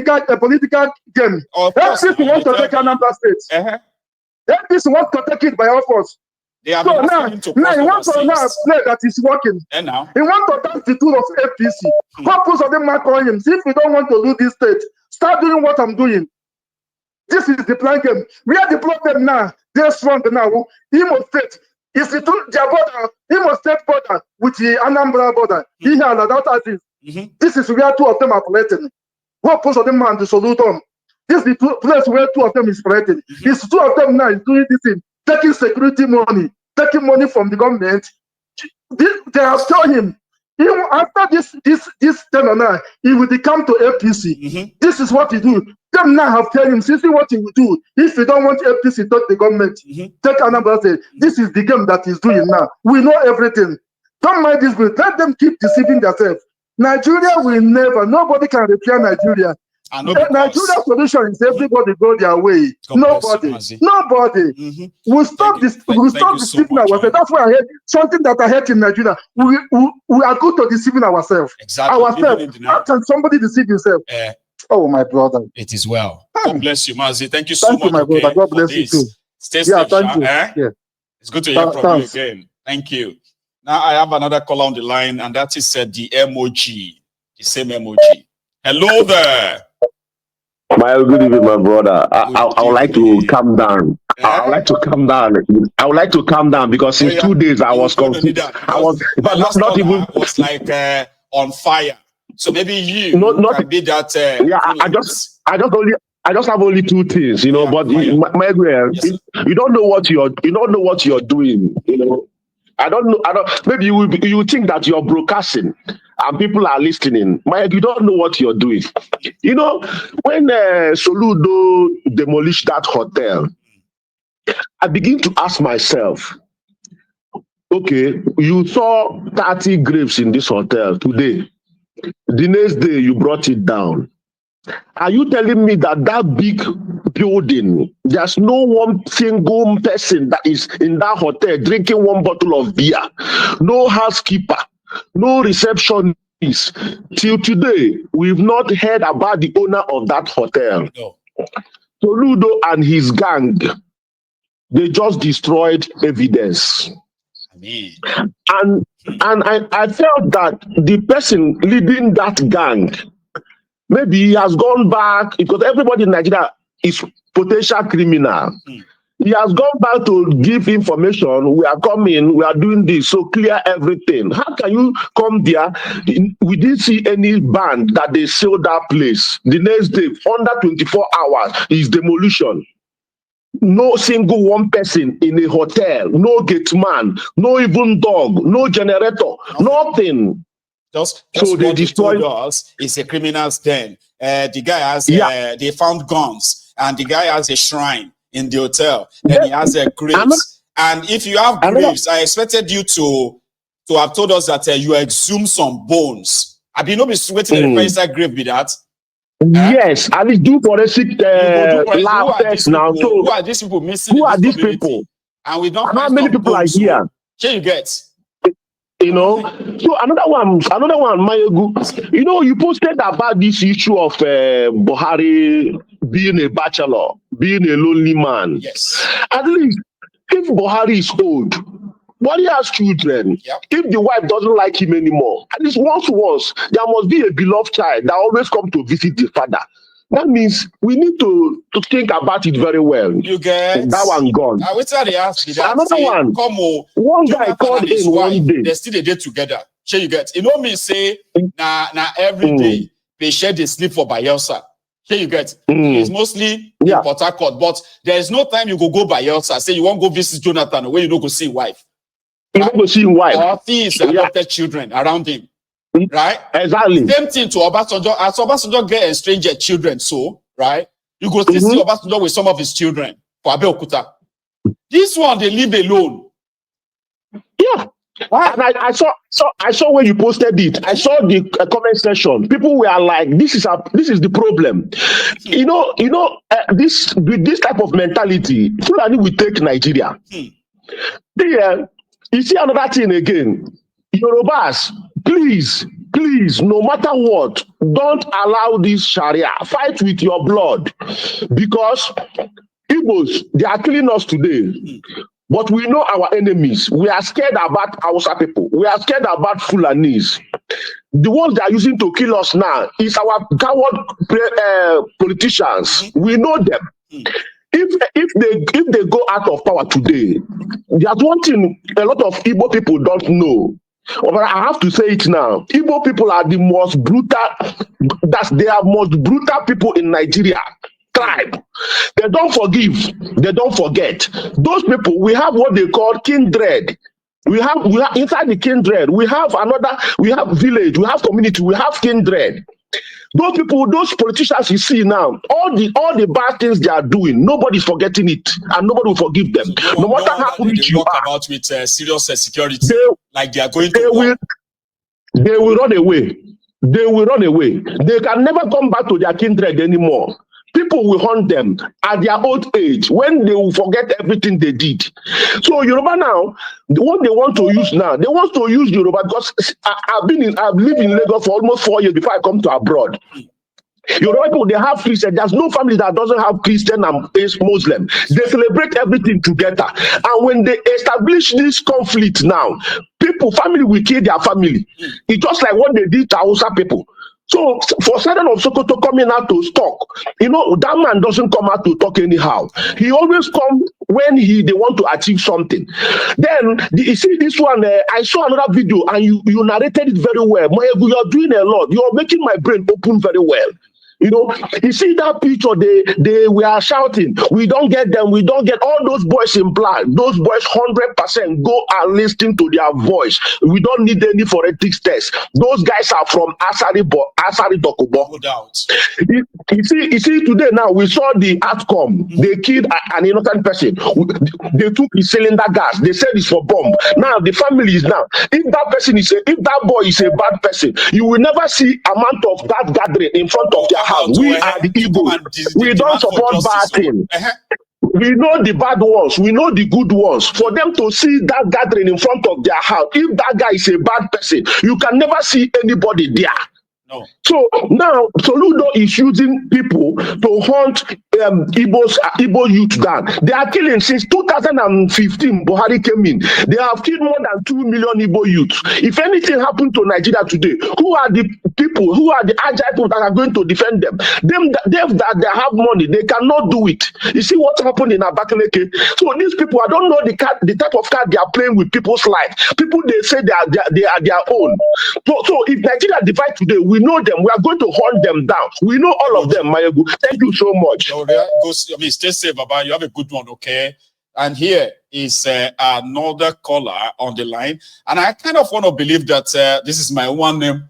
political game. APC wants to take Anambra State. APC wants to take it by all force. So now he wants to now play that is working. And now he wants to dance the tool of APC. Purpose of them not calling him. See, if you don't want to lose this state, start doing what I'm doing. This is the plan game. We are the problem now. They're strong now. Imo State is their border. Imo State border with the Anambra border. This is where two of them are operating. What purpose of them and the Soludo? This is the place where two of them is operating. These two of them now is doing this thing. Taking security money, taking money from the government. They have told him, even after this tenor now, he will come to APC. This is what he do. Them now have told him, see what he will do. If you don't want APC to take the government, take another state. This is the game that he's doing now. We know everything. Don't mind this group. Let them keep deceiving themselves. Nigeria will never, nobody can repair Nigeria. Nigeria's solution is everybody go their way. Nobody. We stop this. We stop deceiving ourselves. That's why I hate something that I hate in Nigeria. We are good to deceiving ourselves. Exactly. Ourselves. How can somebody deceive himself? Oh, my brother. It is well. God bless you, Mazi. Thank you so much. Thank you, my brother. God bless you too. Stay safe. Thank you. Yeah. It's good to hear from you again. Thank you. Now I have another caller on the line, and that is the emoji, the same emoji. Hello there. My good evening, my brother. I would like to calm down. I would like to calm down. I would like to calm down because in 2 days I was confused. I was, but not even was like on fire. So maybe you can be that. I just have only 2 things, you know. But my you don't know what you're doing, you know. I don't know. Maybe you think that you're broadcasting and people are listening. You don't know what you're doing. You know, when Soludo demolished that hotel, I begin to ask myself, okay, you saw 30 graves in this hotel today. The next day you brought it down. Are you telling me that big building, there's no one single person that is in that hotel drinking 1 bottle of beer, no housekeeper, no receptionist? Till today, we've not heard about the owner of that hotel. No. Soludo and his gang, they just destroyed evidence. And I felt that the person leading that gang, maybe he has gone back because everybody in Nigeria is potential criminal. He has gone back to give information. We are coming, we are doing this, so clear everything. How can you come there? We didn't see any band that they sold that place. The next day, under 24 hours, is demolition. No single one person in a hotel, no gate man, no even dog, no generator, nothing. Just so they destroyed us. It's a criminal's den. The guy has they found guns, and the guy has a shrine in the hotel. Then he has a graves. And if you have graves, I expected you to have told us that you exhumed some bones. Have you not been waiting for inside grave with that? Yes, at least do forensic lab test now. So who are these people missing? Who are these people? And we don't. How many people are here? Can you get? You know, so another one, Mayegu. You know, you posted about this issue of Buhari being a bachelor, being a lonely man. Yes. At least, if Buhari is old, Buhari has children. Yep. If the wife doesn't like him anymore, at least once, there must be a beloved child that always come to visit the father. That means we need to think about it very well. You get that one gone. Another one. One guy called in one day. They're still a day together. You get. You know me say now every day they share the sleep for Bayelsa. You get. It's mostly in Port Harcourt, but there's no time you go Bayelsa. Say you won't go visit Jonathan when you don't go see wife. You don't go see wife. Or thieves adopted children around him. Right? Exactly. Same thing to Obasanjo. As Obasanjo get estranged children, so right, you go still see Obasanjo with some of his children for Abeokuta. This one they live alone. Yeah. Why? And I saw when you posted it. I saw the comment section. People were like, "This is the problem." You know, this type of mentality. Fulani will take Nigeria. You see another thing again. Yorubas, please please, no matter what, don't allow this Sharia. Fight with your blood, because Igbos, they are killing us today. But we know our enemies. We are scared about Hausa people. We are scared about Fulanis. The ones they are using to kill us now is our coward politicians. We know them. If they go out of power today, there's one thing a lot of Igbo people don't know. But I have to say it now. Igbo people are the most brutal. They are most brutal people in Nigeria. Tribe. They don't forgive. They don't forget. Those people, we have what they call kindred. We have inside the kindred. We have village. We have community. We have kindred. Those people, those politicians you see now, all the bad things they are doing, nobody's forgetting it, and nobody will forgive them. So no matter how rich you are, about with serious security, like they are going to they will run away. They will run away. They can never come back to their kindred anymore. People will hunt them at their old age when they will forget everything they did. So Yoruba now, what they want to use now, they want to use Yoruba because I've lived in Lagos for almost 4 years before I come to abroad. Yoruba people, they have Christian. There's no family that doesn't have Christian and Muslim. They celebrate everything together. And when they establish this conflict now, family will kill their family. It's just like what they did to Hausa people. So for Sergeant of Sokoto coming out to talk, that man doesn't come out to talk anyhow. He always come when they want to achieve something. Then you see this one, I saw another video and you narrated it very well. You're doing a lot. You're making my brain open very well. You see that picture, they were shouting, we don't get them, we don't get all those boys in black. Those boys 100% go and listen to their voice. We don't need any forensics test. Those guys are from Asari Dokubo. No doubt. You see today now we saw the outcome. They killed an innocent person. They took the cylinder gas. They said it's for bomb. Now the family is now. If that boy is a bad person, you will never see amount of that gathering in front of their house. We are the Igbos. We don't support bad things. We know the bad ones. We know the good ones. For them to see that gathering in front of their house, if that guy is a bad person, you can never see anybody there. No. So now Soludo is using people to hunt Igbo youth down. They are killing since 2015. Buhari came in. They have killed more than 2 million Igbo youths. If anything happened to Nigeria today, who are the people? Who are the agile people that are going to defend them? Them that they have money, they cannot do it. You see what happened in Abakaleke. So these people, I don't know the type of card they are playing with people's life. People they say they are their own. So if Nigeria divide today, we know them. We are going to hunt them down. We know all of them, Mayogu. Thank you so much. Stay safe, Baba. You have a good one, okay? And here is another caller on the line. And I kind of want to believe that this is my one name,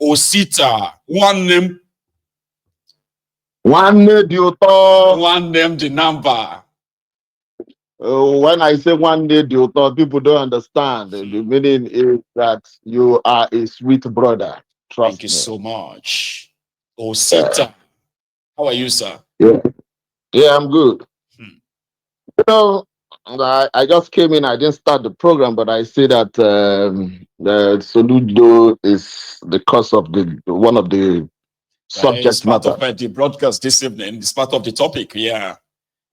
Osita. One name. One name, one name, the number. When I say one day, people don't understand. The meaning is that you are a sweet brother. Trust Thank you me. so much. Osita. How are you, sir? Yeah, I'm good. I just came in. I didn't start the program, but I see that Soludo is the cause of one of the subject matter. Of the broadcast this evening. It's part of the topic. Yeah.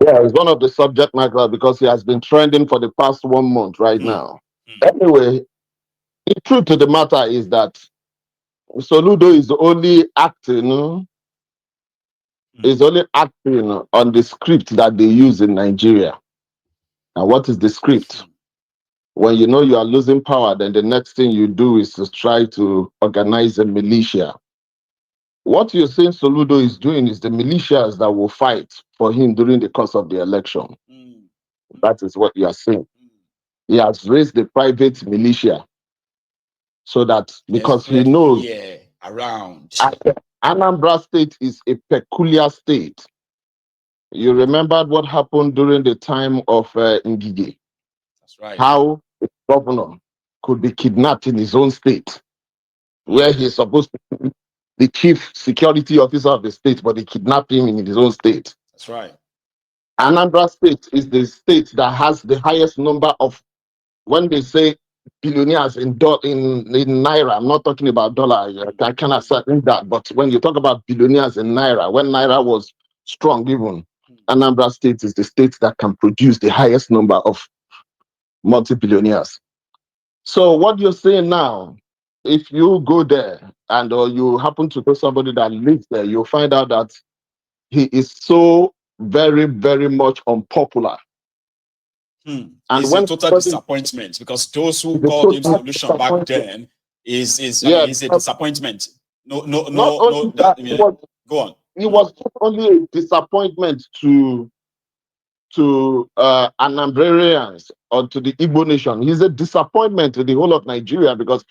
Yeah, it's one of the subject matter because he has been trending for the past 1 month right now. Anyway, the truth of the matter is that Soludo is only acting on the script that they use in Nigeria. And what is the script? When you know you are losing power, then the next thing you do is to try to organize a militia. What you're saying Soludo is doing is the militias that will fight for him during the course of the election. That is what you are saying. He has raised the private militia so that because he knows around Anambra State is a peculiar state. You remembered what happened during the time of Ngige. That's right. How the governor could be kidnapped in his own state, where he's supposed to be the chief security officer of the state, but they kidnapped him in his own state. That's right. Anambra State is the state that has the highest number of, when they say billionaires in naira. I'm not talking about dollar. I can ascertain that. But when you talk about billionaires in naira, when naira was strong, even Anambra State is the state that can produce the highest number of multi-billionaires. So what you're saying now, if you go there and or you happen to know somebody that lives there, you'll find out that he is so very, very much unpopular. And it's a total disappointment, because those who called him Solution back then is a disappointment. No. Go on. It was not only a disappointment to Anambrarians or to the Igbo nation. He's a disappointment to the whole of Nigeria, because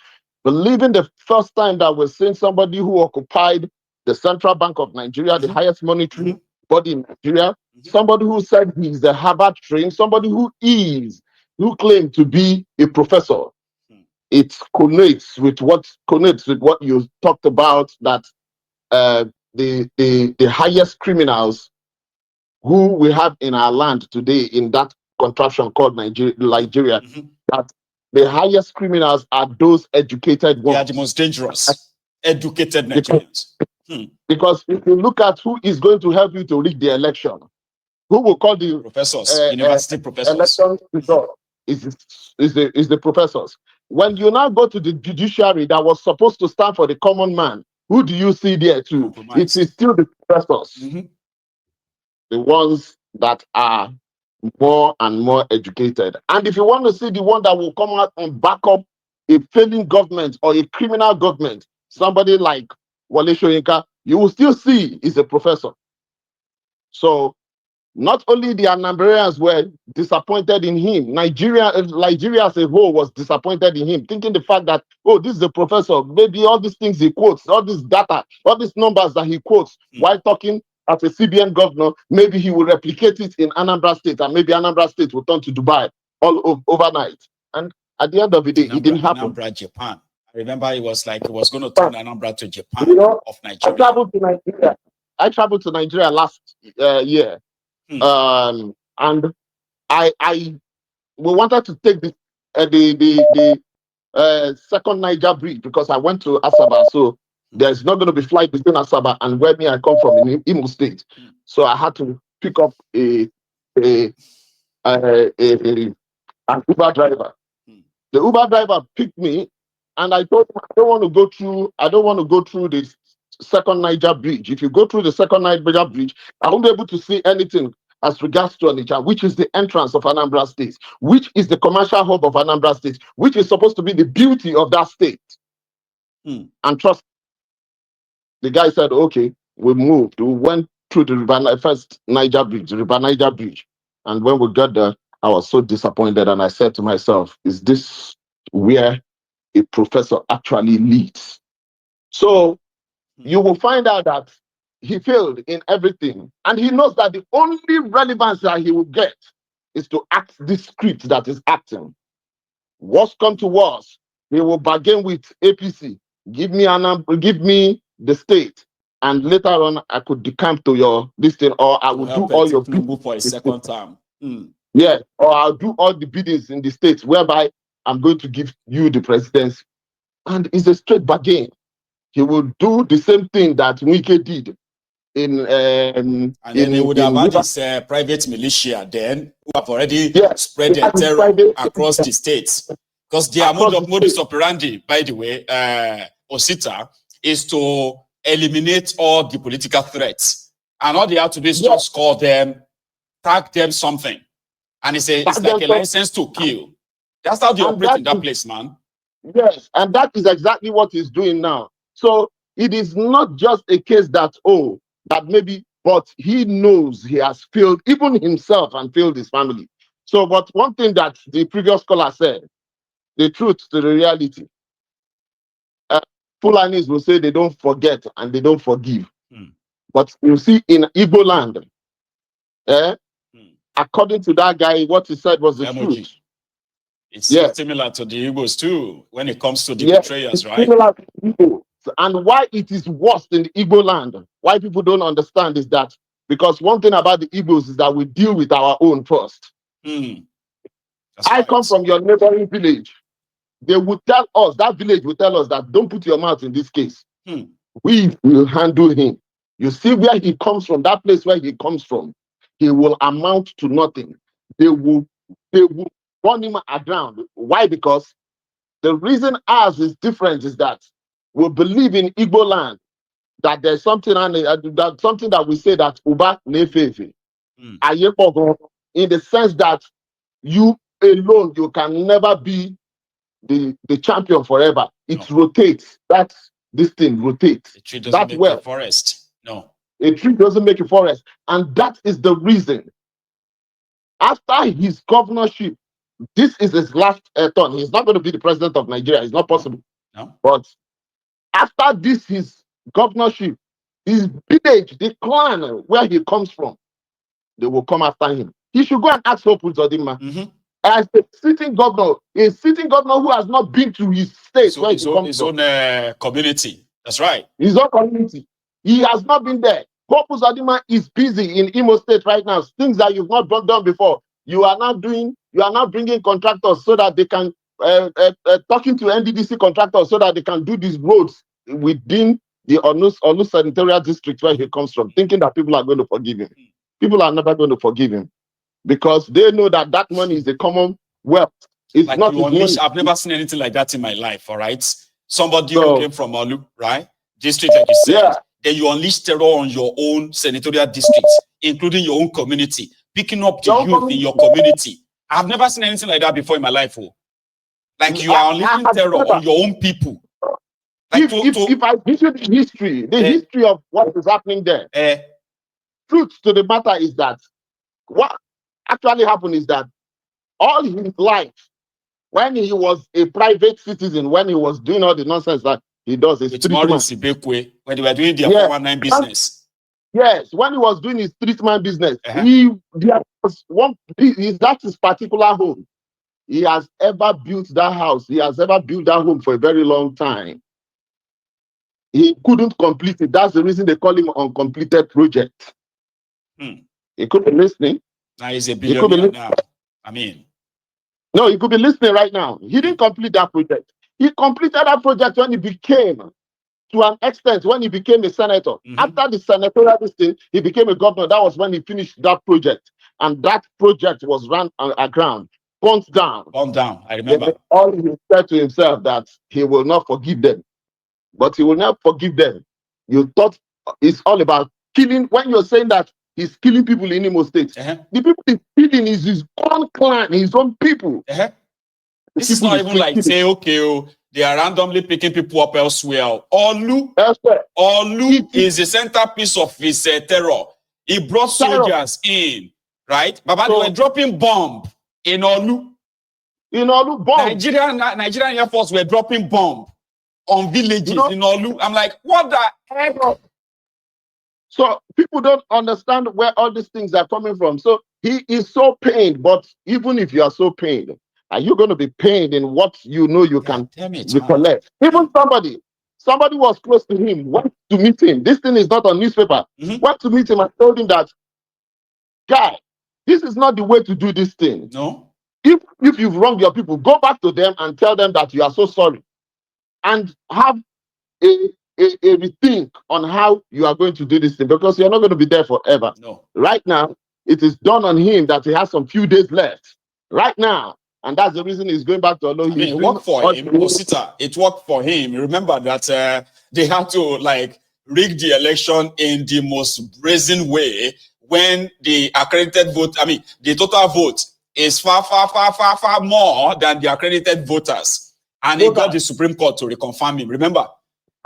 believing the first time that we're seeing somebody who occupied the Central Bank of Nigeria, the highest monetary body in Nigeria, somebody who said he's a Harvard trained, somebody who claimed to be a professor. It connotes with what you talked about, that the highest criminals who we have in our land today, in that contraption called Nigeria, that the highest criminals are those educated ones. They are the most dangerous, educated Nigerians. Because if you look at who is going to help you to rig the election, who will call the professors, university professors, election result is the professors. When you now go to the judiciary that was supposed to stand for the common man, who do you see there too? It is still the professors. The ones that are more and more educated. And if you want to see the one that will come out and back up a failing government or a criminal government, somebody like Wale Soyinka, you will still see is a professor. So not only the Anambrarians were disappointed in him, Nigeria as a whole was disappointed in him, thinking the fact that, oh, this is a professor, maybe all these things he quotes, all this data, all these numbers that he quotes while talking as a CBN governor, maybe he will replicate it in Anambra State, and maybe Anambra State will turn to Dubai overnight. And at the end of the day, it didn't happen. Anambra, Japan. I remember it was like it was going to turn Anambra to Japan of Nigeria. I traveled to Nigeria last year, and we wanted to take the second Niger bridge, because I went to Asaba, so there's not going to be flight between Asaba and where I come from in Imo State. So I had to pick up an Uber driver. The Uber driver picked me, and I told him I don't want to go through the second Niger bridge. If you go through the second Niger bridge, I won't be able to see anything as regards to Onitsha, which is the entrance of Anambra State, which is the commercial hub of Anambra State, which is supposed to be the beauty of that state. And trust, the guy said, okay, we moved. We went through the first Niger bridge, the River Niger bridge. And when we got there, I was so disappointed. And I said to myself, is this where a professor actually leads? So you will find out that he failed in everything. And he knows that the only relevance that he will get is to act this script that is acting. Worst come to worst, he will bargain with APC. Give me the state, and later on I could decamp to your this thing, or I will do all your bidding for a second term. Yeah, or I'll do all the biddings in the states whereby I'm going to give you the presidency. And it's a straight bargain. He will do the same thing that Wike did and then they would have had this private militia then, who have already spread their terror across the states. Because their modus operandi, by the way, Osita, is to eliminate all the political threats. And all they have to do is just call them, tag them something. And it's like a license to kill. That's how they operate in that place, man. Yes, and that is exactly what he's doing now. So it is not just a case that, but he knows he has failed even himself and failed his family. So, but one thing that the previous caller said, the truth to the reality, Fulanis will say they don't forget and they don't forgive. But you see, in Igbo land, according to that guy, what he said was the truth. It's similar to the Igbos too, when it comes to the betrayers, right? Similar to Igbo. And why it is worse in the Igbo land, why people don't understand is that, because one thing about the Igbos is that we deal with our own first. I come from your neighboring village. they would tell us, that village would tell us that don't put your mouth in this case. We will handle him. You see where he comes from, that place where he comes from, he will amount to nothing. They will run him aground. Why? Because the reason ours is different is that we believe in Igbo land, that there's something that we say that Uba Nefefe. In the sense that you alone, you can never be the champion forever. It rotates. That's this thing rotates. A tree doesn't make a forest. No. A tree doesn't make a forest. And that is the reason. After his governorship, this is his last turn. He's not going to be the president of Nigeria. It's not possible. No. But after this, his governorship, his village, the clan where he comes from, they will come after him. He should go and ask for Uzodinma. As a sitting governor who has not been to his state, where he comes his from. own community. That's right. His own community. He has not been there. Hope Uzodinma is busy in Imo State right now. Things that you've not done before. You are now bringing contractors so that they can talking to NDDC contractors so that they can do these roads within the Onu senatorial district where he comes from, thinking that people are going to forgive him. People are never going to forgive him because they know that that money is a common wealth. It's like not. I've never seen anything like that in my life. All right, somebody who came from Olu, right, district, like you said, then you unleash terror on your own senatorial district, including your own community, picking up the youth in your community. I've never seen anything like that before in my life. Like you are unleashing terror on your own people. Like if I give you the history of what is happening there, truth to the matter is that what actually happened is that all his life, when he was a private citizen, when he was doing all the nonsense that he does, with Maurice Ibekwe, when they were doing their 419 business. Yes, when he was doing his streetman business, that's his particular home. He has ever built that house. He has ever built that home for a very long time. He couldn't complete it. That's the reason they call him uncompleted project. He could be listening. Now he's a billionaire now. I mean. No, he could be listening right now. He didn't complete that project. He completed that project when he became, to an extent, when he became a senator. After the senatorial thing, he became a governor. That was when he finished that project. And that project was run aground, burnt down. Burnt down, I remember. All he said to himself that he will not forgive them. But he will not forgive them. You thought it's all about killing. When you're saying that he's killing people in Imo State, the people he's killing is his own clan, his own people. This is not even like say, okay, they are randomly picking people up elsewhere. Olu is the centerpiece of his terror. He brought soldiers in, right? Baba, they were dropping bomb in Olu. In Olu, bomb. Nigerian Air Force were dropping bomb on villages in Olu. I'm like, what the heck? So people don't understand where all these things are coming from. So he is so pained, but even if you are so pained, are you going to be pained in what you know you can recollect? Even somebody was close to him, went to meet him. This thing is not on newspaper. Went to meet him and told him that, guy, this is not the way to do this thing. No. If you've wronged your people, go back to them and tell them that you are so sorry. And have a rethink on how you are going to do this thing, because you're not going to be there forever. No. Right now, it is done on him that he has some few days left. Right now. And that's the reason he's going back to Olo. It worked for him, Osita. It worked for him. Remember that they had to rig the election in the most brazen way when the accredited vote, the total vote is far more than the accredited voters. And he got the Supreme Court to reconfirm him. Remember,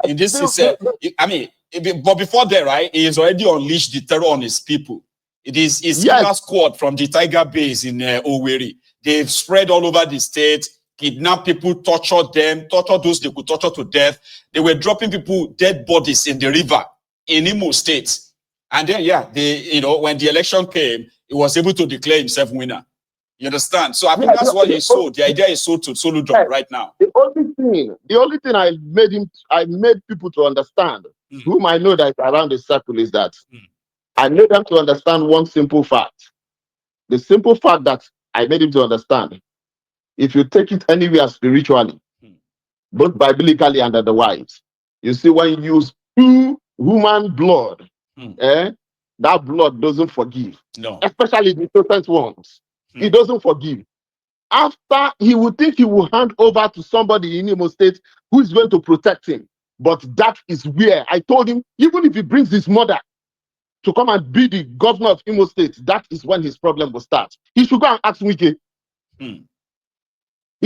in this but before that, right, he has already unleashed the terror on his people. It is his killer squad from the Tiger Base in Owerri. They've spread all over the state, kidnapped people, tortured them, tortured those they could torture to death. They were dropping people, dead bodies in the river in Imo State. And then, when the election came, he was able to declare himself winner. You understand? So I think that's what he sold. The idea is sold to Soludo right now. The only thing I made people to understand, whom I know that is around the circle, is that I made them to understand one simple fact. The simple fact that I made him to understand, if you take it anywhere spiritually, both biblically and otherwise. You see, when you use true human blood, that blood doesn't forgive. No. Especially the innocent ones. It doesn't forgive. After, he would think he will hand over to somebody in Imo State who is going to protect him. But that is where I told him, even if he brings his mother to come and be the governor of Imo State, that is when his problem will start. He should go and ask Wike.